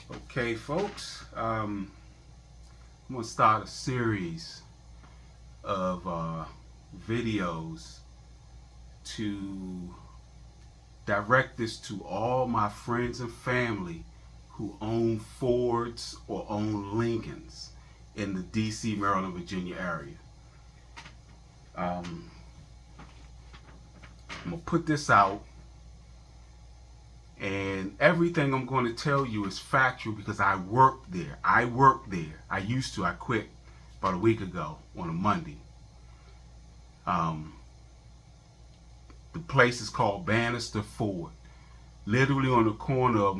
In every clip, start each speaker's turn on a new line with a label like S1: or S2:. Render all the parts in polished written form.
S1: Okay, folks, I'm going to start a series of videos to direct this to all my friends and family who own Fords or own Lincolns in the DC, Maryland, Virginia area. I'm going to put this out, and everything I'm going to tell you is factual because I worked there. I used to. I quit about a week ago on a Monday. The place is called Banister Ford, literally on the corner of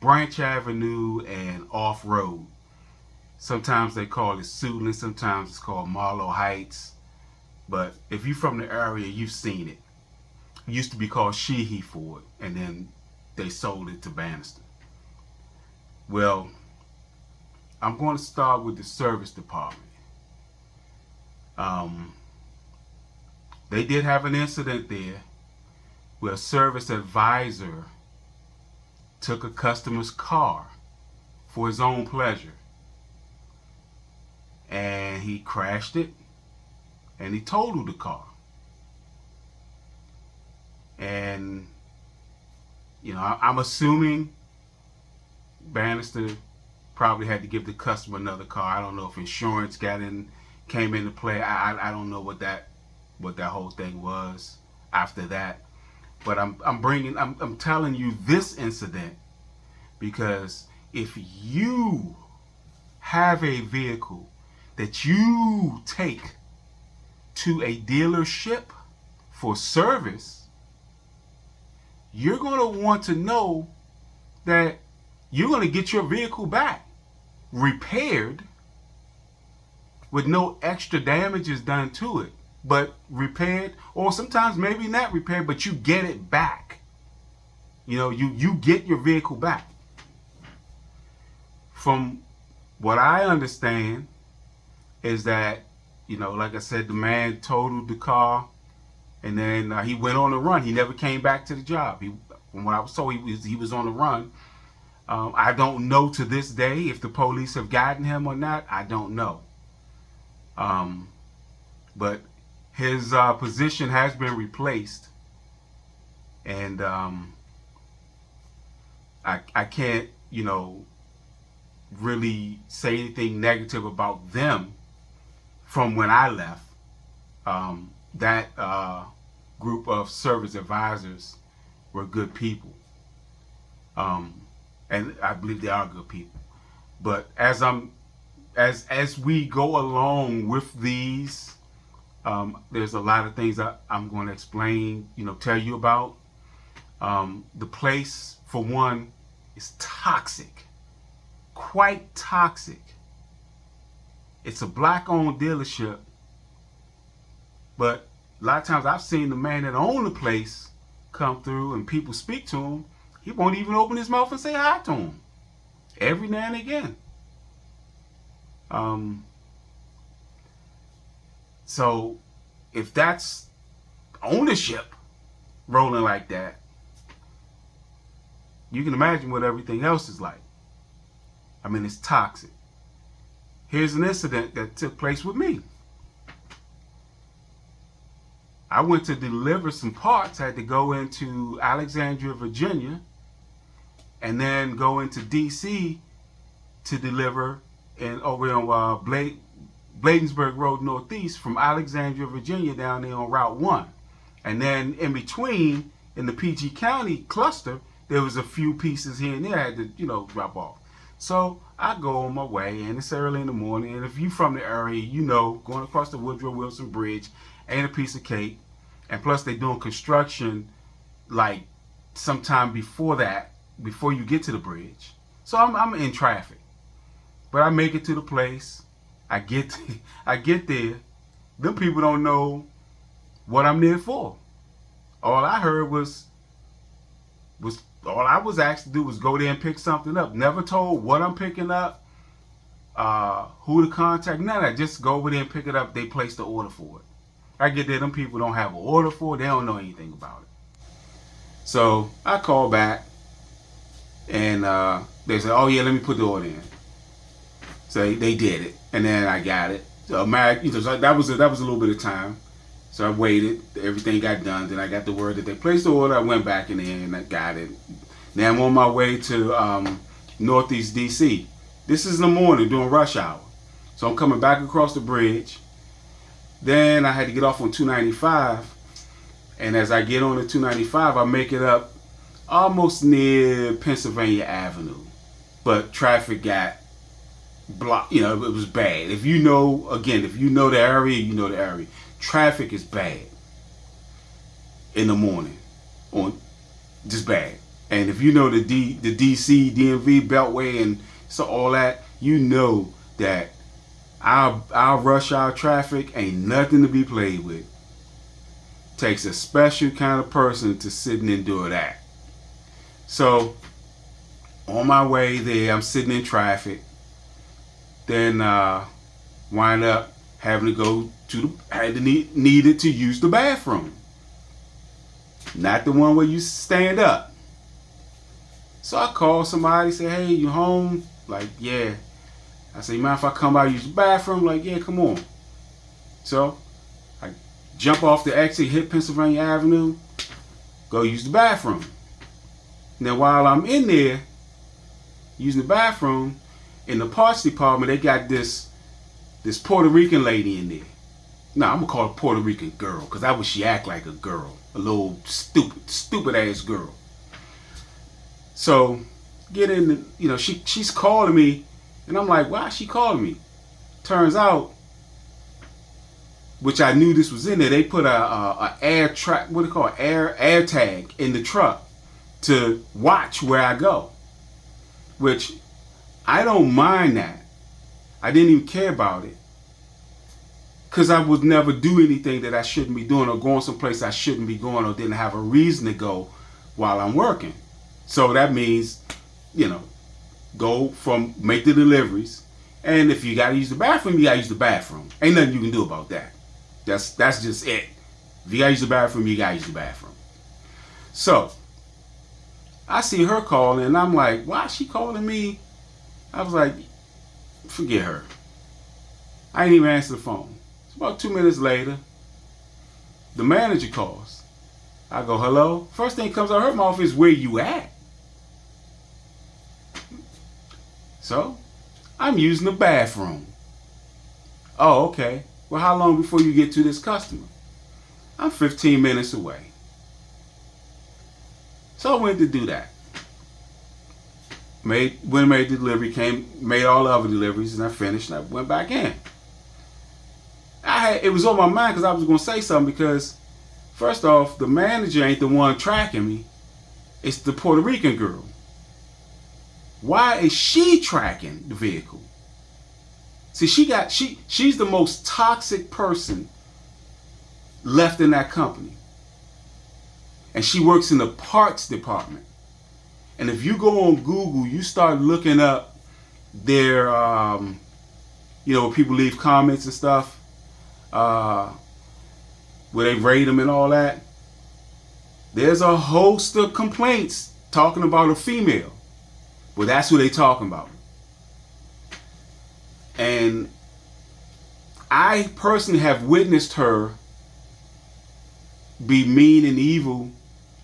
S1: Branch Avenue and Off Road. Sometimes they call it Suitland, sometimes it's called Marlow Heights. But if you're from the area, you've seen it. It used to be called Sheehy Ford, and then they sold it to Banister. Well, I'm going to start with the service department. They did have an incident there where a service advisor took a customer's car for his own pleasure, and he crashed it and he totaled the car. And I'm assuming Banister probably had to give the customer another car. I don't know if insurance came into play. I don't know what that whole thing was after that. But I'm telling you this incident because if you have a vehicle that you take to a dealership for service, you're going to want to know that you're going to get your vehicle back repaired with no extra damages done to it, but repaired, or sometimes maybe not repaired, but you get it back. You get your vehicle back. From what I understand is that, like I said, the man totaled the car, and then he went on the run. He never came back to the job. From what I was told, he was on the run. I don't know to this day if the police have gotten him or not. I don't know. But his position has been replaced, and I can't, really say anything negative about them from when I left. That group of service advisors were good people, and I believe they are good people. But as we go along with these, there's a lot of things that I'm going to explain, tell you about. The place, for one, is toxic, quite toxic. It's a black-owned dealership, but a lot of times I've seen the man that owned the place come through and people speak to him. He won't even open his mouth and say hi to him every now and again. So if that's ownership rolling like that, you can imagine what everything else is like. I mean, it's toxic. Here's an incident that took place with me. I went to deliver some parts. I had to go into Alexandria, Virginia, and then go into DC to deliver over on Bladensburg Road Northeast from Alexandria, Virginia down there on Route 1. And then in between, in the PG County cluster, there was a few pieces here and there I had to, drop off. So I go on my way, and it's early in the morning. And if you're from the area, going across the Woodrow Wilson Bridge ain't a piece of cake. And plus, they're doing construction like sometime before that, before you get to the bridge. So I'm in traffic. But I make it to the place. I get there. Them people don't know what I'm there for. All I heard was all I was asked to do was go there and pick something up. Never told what I'm picking up, who to contact, none of that. Just go over there and pick it up. They placed the order for it. I get there, them people don't have an order for it. They don't know anything about it. So I call back, And they said, oh yeah, let me put the order in. So they did it, and then I got it. So so that was a little bit of time. So I waited. Everything got done. Then I got the word that they placed the order. I went back in there and I got it. Now I'm on my way to Northeast DC. This is in the morning during rush hour. So I'm coming back across the bridge. Then I had to get off on 295. And as I get on the 295, I make it up almost near Pennsylvania Avenue. But traffic got blocked. It was bad. If you know the area, you know the area. Traffic is bad in the morning, just bad. And if you know the DC, DMV, Beltway, and so all that, you know that our rush hour traffic ain't nothing to be played with. Takes a special kind of person to sit and endure that. So on my way there, I'm sitting in traffic. Then wind up having to go needed to use the bathroom. Not the one where you stand up. So I called somebody, say, hey, you home? Like, yeah. I say, mind if I come by use the bathroom? Like, yeah, come on. So I jump off the exit, hit Pennsylvania Avenue, go use the bathroom. Now while I'm in there using the bathroom, in the parts department, they got this Puerto Rican lady in there. No, I'm gonna call her Puerto Rican girl, because that was she act like a girl. A little stupid ass girl. So get in she's calling me, and I'm like, why is she calling me? Turns out, which I knew this was in there, they put a air tag in the truck to watch where I go. Which I don't mind that. I didn't even care about it. Because I would never do anything that I shouldn't be doing, or going someplace I shouldn't be going, or didn't have a reason to go while I'm working. So that means, make the deliveries. And if you gotta use the bathroom, you gotta use the bathroom. Ain't nothing you can do about that. That's just it. If you gotta use the bathroom, you gotta use the bathroom. So I see her calling, and I'm like, why is she calling me? I was like, forget her. I didn't even answer the phone. It's about 2 minutes later, the manager calls. I go, hello? First thing comes out of her mouth is, where you at? So, I'm using the bathroom. Oh, okay. Well, how long before you get to this customer? I'm 15 minutes away. So I went to do that. Made the delivery, made all the other deliveries, and I finished, and I went back in. It was on my mind because I was going to say something, because first off, the manager ain't the one tracking me. It's the Puerto Rican girl. Why is she tracking the vehicle? See, she's the most toxic person left in that company. And she works in the parts department. And if you go on Google, you start looking up their, where people leave comments and stuff, where they rate them and all that. There's a host of complaints talking about a female. Well, that's who they talking about. And I personally have witnessed her be mean and evil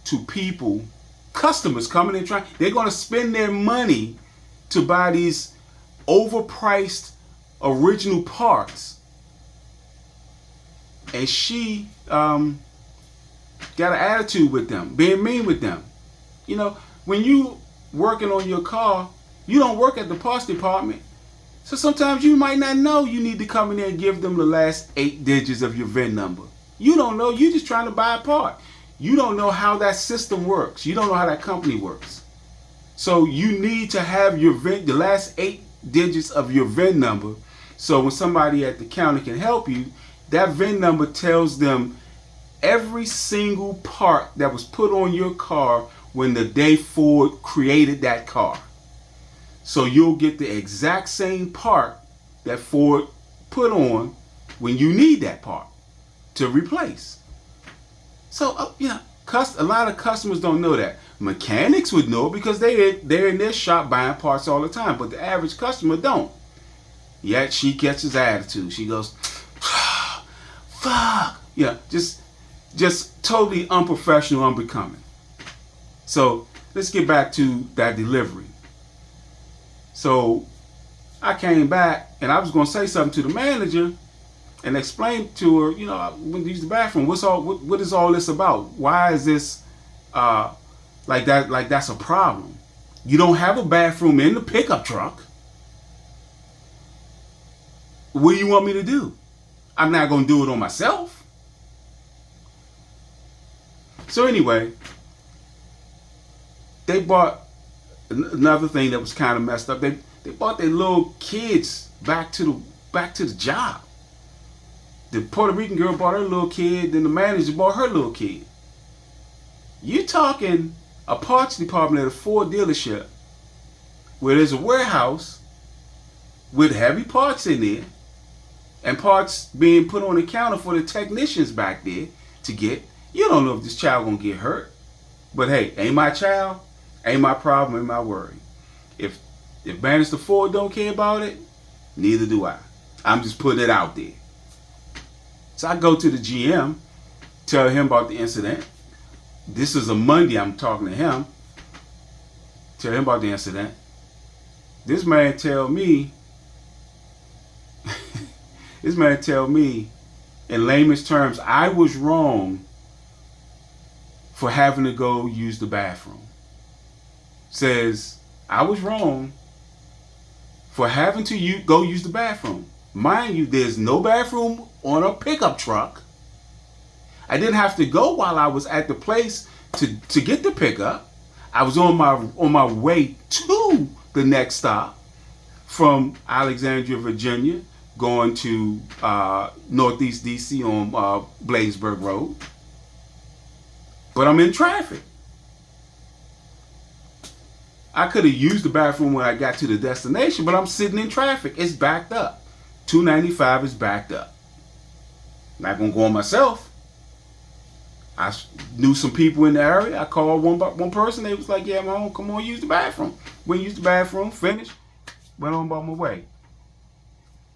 S1: to people, customers coming in trying. They're going to spend their money to buy these overpriced original parts. And she got an attitude with them, being mean with them. When you working on your car, you don't work at the parts department. So sometimes you might not know you need to come in there and give them the last 8 digits of your VIN number. You don't know. You're just trying to buy a part. You don't know how that system works. You don't know how that company works. So you need to have the last 8 digits of your VIN number. So when somebody at the counter can help you, that VIN number tells them every single part that was put on your car when the day Ford created that car. So you'll get the exact same part that Ford put on when you need that part to replace. So, A lot of customers don't know that. Mechanics would know because they're in their shop buying parts all the time, but the average customer don't. Yet she gets his attitude. She goes, fuck. Yeah, just totally unprofessional, unbecoming. So let's get back to that delivery. So I came back and I was going to say something to the manager and explain to her, when you use the bathroom, what is all this about? Why is this like that? Like that's a problem. You don't have a bathroom in the pickup truck. What do you want me to do? I'm not going to do it on myself. So anyway, they bought another thing that was kind of messed up. They brought their little kids back to the job. The Puerto Rican girl brought her little kid, then the manager brought her little kid. You're talking a parts department at a Ford dealership where there's a warehouse with heavy parts in there and parts being put on the counter for the technicians back there to get. You don't know if this child gonna get hurt. But hey, ain't my child, ain't my problem, ain't my worry. If Banister Ford don't care about it, neither do I. I'm just putting it out there. So I go to the GM, tell him about the incident. This is a Monday, I'm talking to him. Tell him about the incident. This man tell me in layman's terms, I was wrong for having to go use the bathroom. Says, I was wrong for having to go use the bathroom. Mind you, there's no bathroom on a pickup truck. I didn't have to go while I was at the place to get the pickup. I was on my way to the next stop from Alexandria, Virginia, going to Northeast DC on Bladensburg Road. But I'm in traffic. I could have used the bathroom when I got to the destination, but I'm sitting in traffic. It's backed up. 295 is backed up. Not gonna go on myself. I knew some people in the area. I called one person. They was like, "Yeah, man, come on, use the bathroom." Went use the bathroom, finished, went on by my way.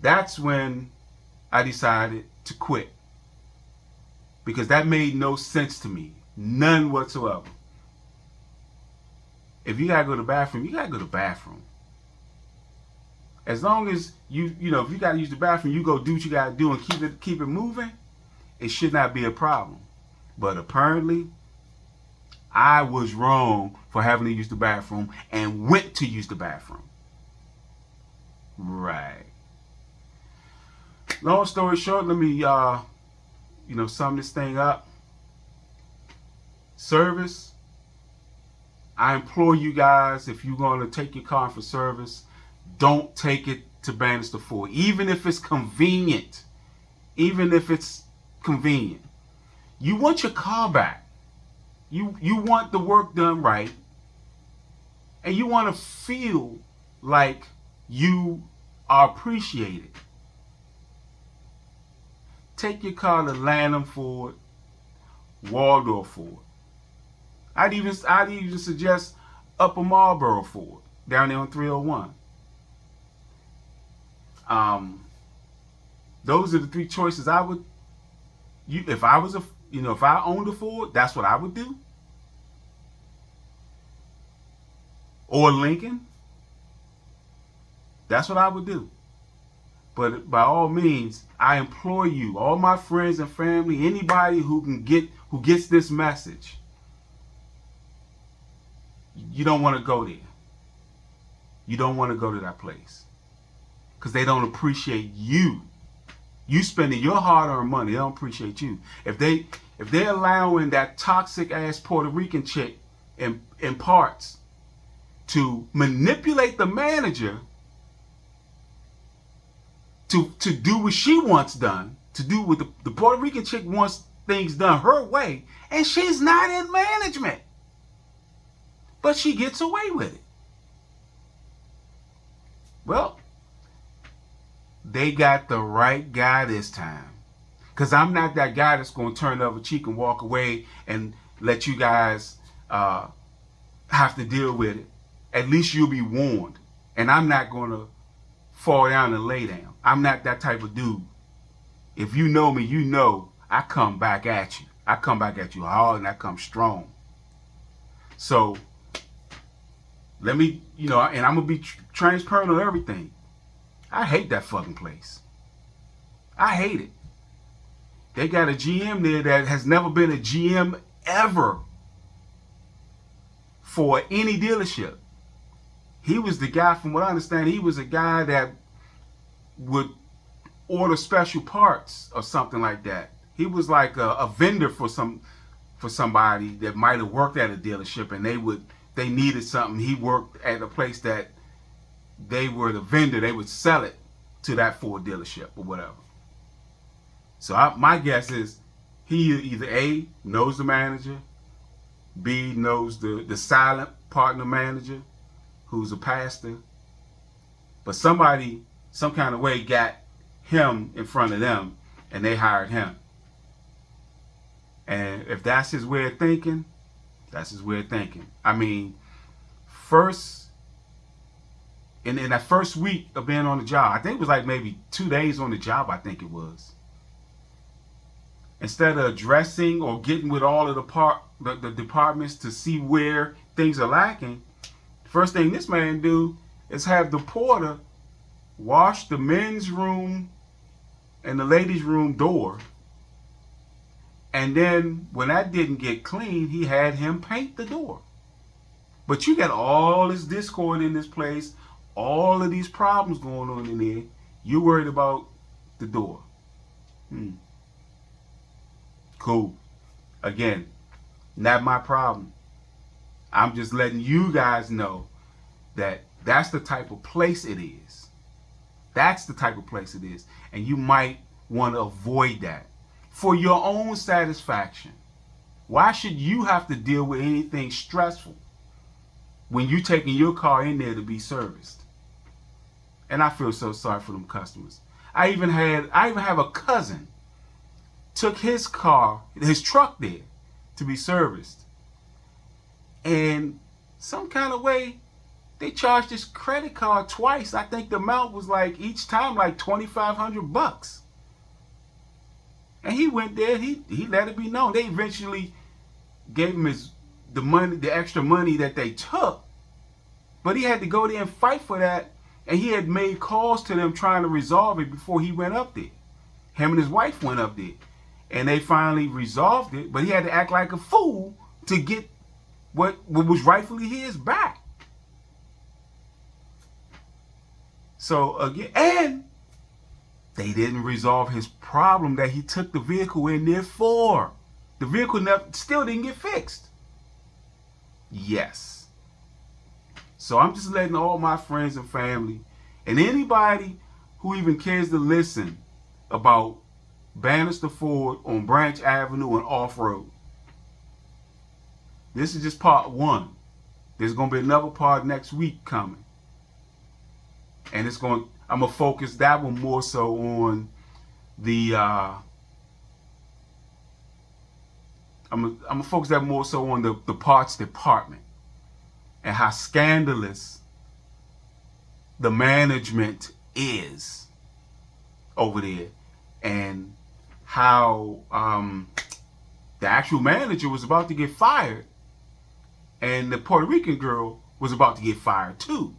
S1: That's when I decided to quit because that made no sense to me, none whatsoever. If you gotta go to the bathroom, you gotta go to the bathroom. As long as if you gotta use the bathroom, you go do what you gotta do and keep it moving. It should not be a problem. But apparently, I was wrong for having to use the bathroom and went to use the bathroom. Right. Long story short, let me sum this thing up. Service. I implore you guys, if you're going to take your car for service, don't take it to Banister Ford, even if it's convenient. Even if it's convenient. You want your car back. You want the work done right. And you want to feel like you are appreciated. Take your car to Lanham Ford, Waldorf Ford. I'd even suggest Upper Marlboro Ford, down there on 301. Those are the three choices I would. If I was if I owned a Ford, that's what I would do. Or Lincoln, that's what I would do. But by all means, I implore you, all my friends and family, anybody who gets this message, you don't want to go there. You don't want to go to that place. Because they don't appreciate you. You spending your hard-earned money, they don't appreciate you. If they're allowing that toxic ass Puerto Rican chick in parts to manipulate the manager to do what she wants done, to do what the Puerto Rican chick wants things done her way, and she's not in management. But she gets away with it. Well, they got the right guy this time. Because I'm not that guy that's going to turn the other cheek and walk away and let you guys have to deal with it. At least you'll be warned. And I'm not going to fall down and lay down. I'm not that type of dude. If you know me, you know I come back at you. I come back at you hard and I come strong. So let me, and I'm going to be transparent on everything. I hate that fucking place. I hate it. They got a GM there that has never been a GM ever for any dealership. He was the guy, from what I understand, he was a guy that would order special parts or something like that. He was like a vendor for somebody that might have worked at a dealership, and they needed something. He worked at a place that they were the vendor. They would sell it to that Ford dealership or whatever. So my guess is he either A, knows the manager, B, knows the silent partner manager, who's a pastor, but somebody, some kind of way, got him in front of them, and they hired him. And if that's his way of thinking, that's his way of thinking. I mean, in that first week of being on the job, I think it was like maybe 2 days on the job, I think it was. Instead of addressing or getting with all of the departments to see where things are lacking, first thing this man do is have the porter wash the men's room and the ladies' room door. And then when that didn't get clean, he had him paint the door. But you got all this discord in this place, all of these problems going on in there. You're worried about the door. Cool. Again, not my problem. I'm just letting you guys know that that's the type of place it is. That's the type of place it is. And you might want to avoid that for your own satisfaction. Why should you have to deal with anything stressful when you're taking your car in there to be serviced? And I feel so sorry for them customers. I even have a cousin took his truck there to be serviced. And some kind of way, they charged his credit card twice. I think the amount was like each time like $2,500. And he went there. He let it be known. They eventually gave him the extra money that they took, but he had to go there and fight for that. And he had made calls to them trying to resolve it before he went up there. Him and his wife went up there, and they finally resolved it. But he had to act like a fool to get what was rightfully his back. So again, and they didn't resolve his problem that he took the vehicle in there for. The vehicle still didn't get fixed. Yes. So I'm just letting all my friends and family and anybody who even cares to listen about Banister Ford on Branch Avenue and off-road. This is just part one. There's going to be another part next week coming. And I'm going to focus that one more so on the I'm going to focus that more so on the parts department and how scandalous the management is over there, and how the actual manager was about to get fired, and the Puerto Rican girl was about to get fired too.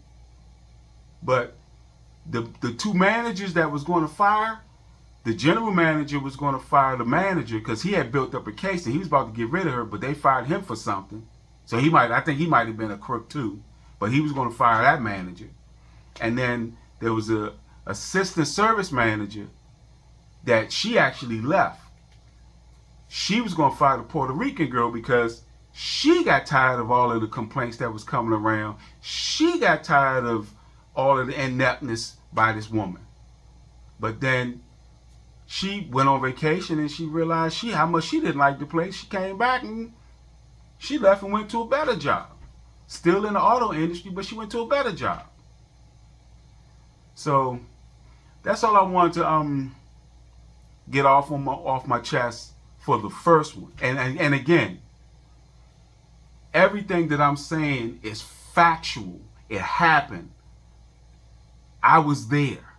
S1: But the two managers that was going to fire, the general manager was going to fire the manager because he had built up a case and he was about to get rid of her, but they fired him for something. So I think he might have been a crook too, but he was going to fire that manager. And then there was a assistant service manager that she actually left. She was going to fire the Puerto Rican girl because she got tired of all of the complaints that was coming around. She got tired of all of the ineptness by this woman. But then she went on vacation and she realized how much she didn't like the place. She came back and she left and went to a better job. Still in the auto industry, but she went to a better job. So that's all I wanted to get off my chest for the first one. And again, Everything that I'm saying is factual. It happened. I was there.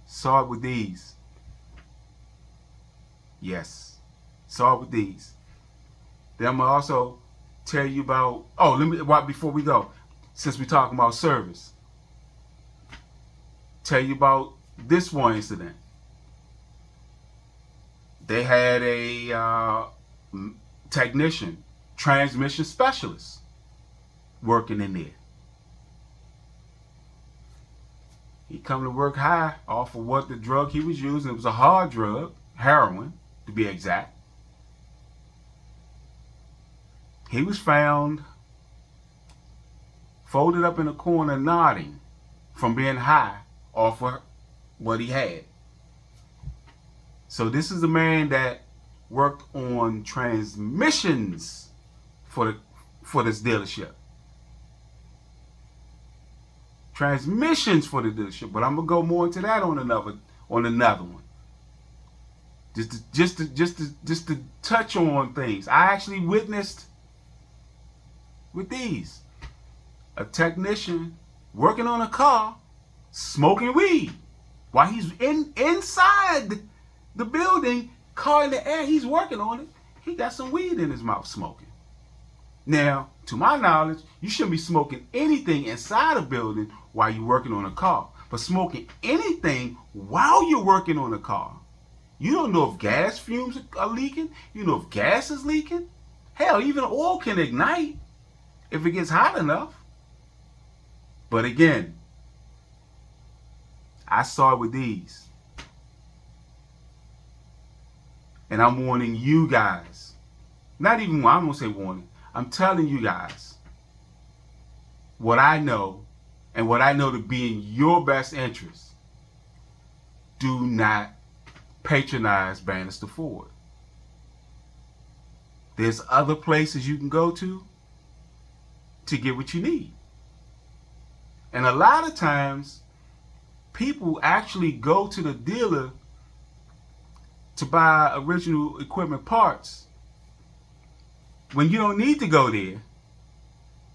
S1: Saw it with these. Yes. Saw it with these. Then I'm going to also tell you about, before we go, since we're talking about service, tell you about this one incident. They had a technician, transmission specialist, working in there. He come to work high off of what the drug he was using. It was a hard drug, heroin, to be exact. He was found folded up in a corner nodding from being high off of what he had. So this is a man that worked on transmissions for this dealership. Transmissions for the dealership, but I'm gonna go more into that on another one. Just to touch on things. I actually witnessed with these a technician working on a car, smoking weed while he's inside the building, car in the air. He's working on it. He got some weed in his mouth smoking. Now, to my knowledge, you shouldn't be smoking anything inside a building while you're working on a car. But smoking anything while you're working on a car, you don't know if gas fumes are leaking. You know if gas is leaking. Hell, even oil can ignite if it gets hot enough. But again, I saw it with these. And I'm warning you guys. Not even, I'm going to say warning. I'm telling you guys what I know and what I know to be in your best interest. Do not patronize Banister Ford. There's other places you can go to get what you need. And a lot of times, people actually go to the dealer to buy original equipment parts when you don't need to go there.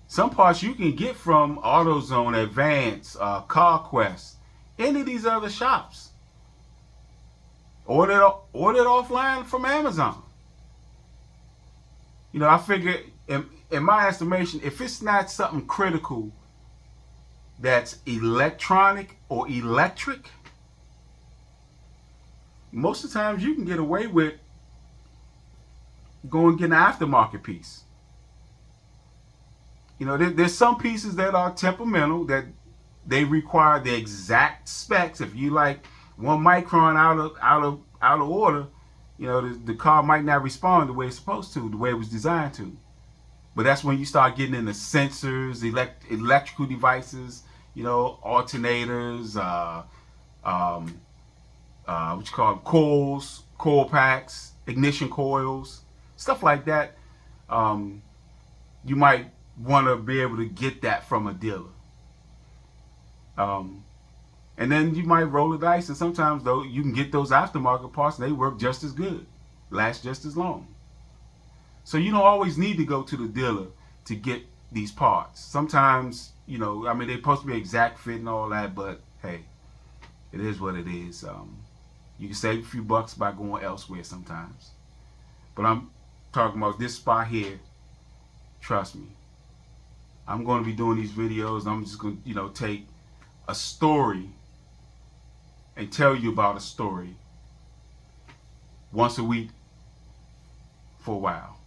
S1: Some parts you can get from AutoZone, Advance, CarQuest, any of these other shops. Order it offline from Amazon. You know, I figure, in my estimation, if it's not something critical that's electronic or electric, most of the times you can get away with going and getting an aftermarket piece. You know, there's some pieces that are temperamental, that they require the exact specs. If you like 1 micron out of order, you know, the car might not respond the way it's supposed to, the way it was designed to. But that's when you start getting into sensors, electrical devices, you know, alternators, what you call them, coils, coil packs, ignition coils, stuff like that. You might want to be able to get that from a dealer. And then you might roll the dice, and sometimes though you can get those aftermarket parts and they work just as good, last just as long. So you don't always need to go to the dealer to get these parts. Sometimes, you know, I mean, they're supposed to be exact fit and all that, but hey, it is what it is. You can save a few bucks by going elsewhere sometimes. But I'm talking about this spot here. Trust me. I'm going to be doing these videos. I'm just going to, you know, take a story and tell you about a story once a week for a while.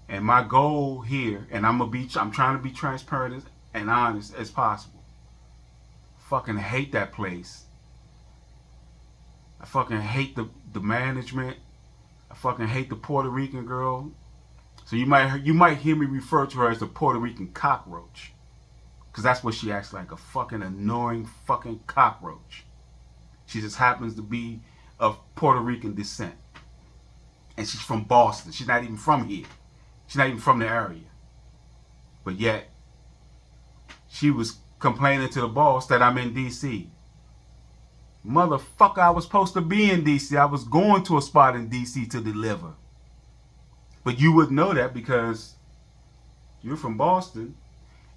S1: And my goal here, and I'm trying to be transparent and honest as possible. Fucking hate that place. I fucking hate the management. I fucking hate the Puerto Rican girl. So you might hear me refer to her as the Puerto Rican cockroach, because that's what she acts like, a fucking annoying fucking cockroach. She just happens to be of Puerto Rican descent, and she's from Boston. She's not even from here. She's not even from the area. But yet, she was complaining to the boss that I'm in D.C. Motherfucker, I was supposed to be in D.C. I was going to a spot in D.C. to deliver. But you would know that because you're from Boston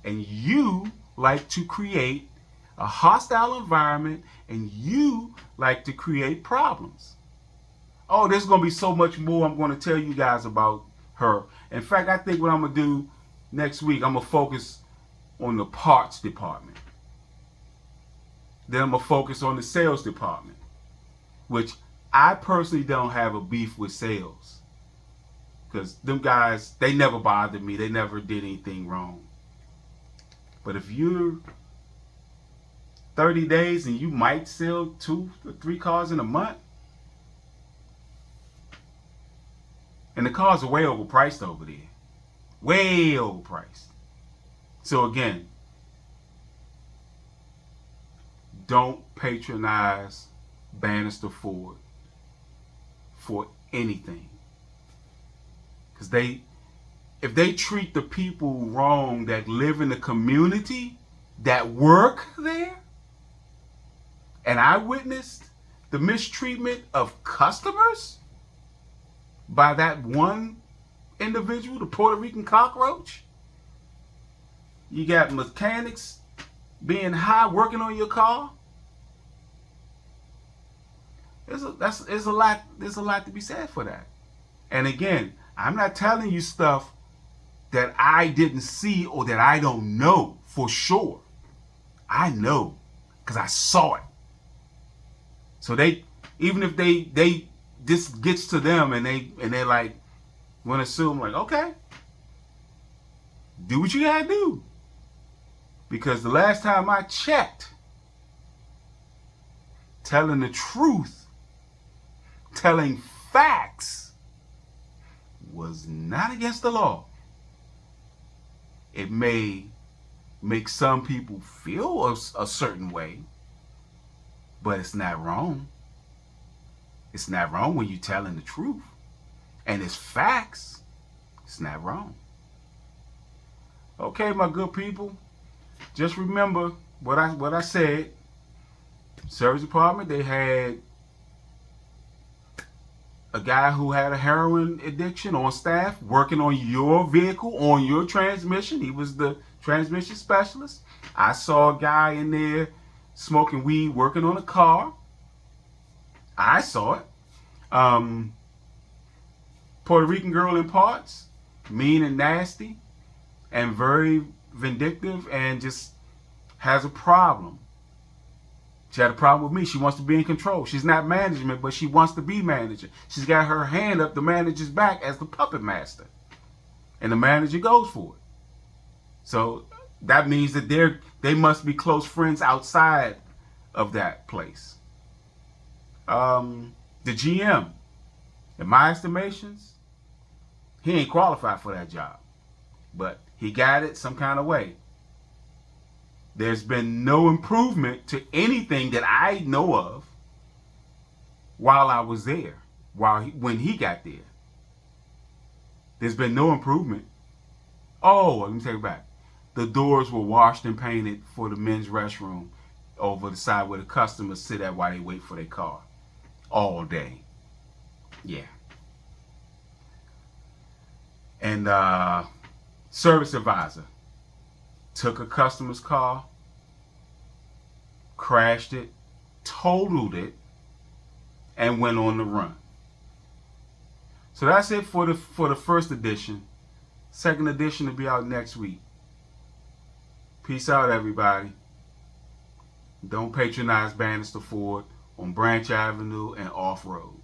S1: and you like to create a hostile environment and you like to create problems. Oh, there's going to be so much more I'm going to tell you guys about her. In fact, I think what I'm going to do next week, I'm going to focus on the parts department. Then I'm going to focus on the sales department, which I personally don't have a beef with sales. Because them guys, they never bothered me. They never did anything wrong. But if you're 30 days and you might sell 2 or 3 cars in a month, and the cars are way overpriced over there. Way overpriced. So again, don't patronize Banister Ford for anything. Because if they treat the people wrong that live in the community, that work there, and I witnessed the mistreatment of customers by that one individual, the Puerto Rican cockroach. You got mechanics being high working on your car. There's a lot to be said for that. And again, I'm not telling you stuff that I didn't see or that I don't know for sure. I know because I saw it. So even if this gets to them and they like want to sue, I'm like, okay, do what you gotta do. Because the last time I checked, telling the truth, telling facts was not against the law. It may make some people feel a certain way, but it's not wrong. It's not wrong when you're telling the truth. And it's facts. It's not wrong. Okay, my good people. Just remember what I said. Service department, they had a guy who had a heroin addiction on staff working on your vehicle, on your transmission. He was the transmission specialist. I saw a guy in there smoking weed working on a car. I saw it. Puerto Rican girl in parts, mean and nasty, and very vindictive, and just has a problem. She had a problem with me. She wants to be in control. She's not management, but she wants to be manager. She's got her hand up the manager's back as the puppet master, and the manager goes for it. So that means that they must be close friends outside of that place. The GM, in my estimations, he ain't qualified for that job, but he got it some kind of way. There's been no improvement to anything that I know of while I was there, when he got there. There's been no improvement. Oh, let me take it back. The doors were washed and painted for the men's restroom over the side where the customers sit at while they wait for their car. All day. Yeah. And service advisor took a customer's car, crashed it, totaled it, and went on the run. So that's it for the first edition. Second edition will be out next week. Peace out, everybody. Don't patronize Banister Ford on Branch Avenue and Off Road.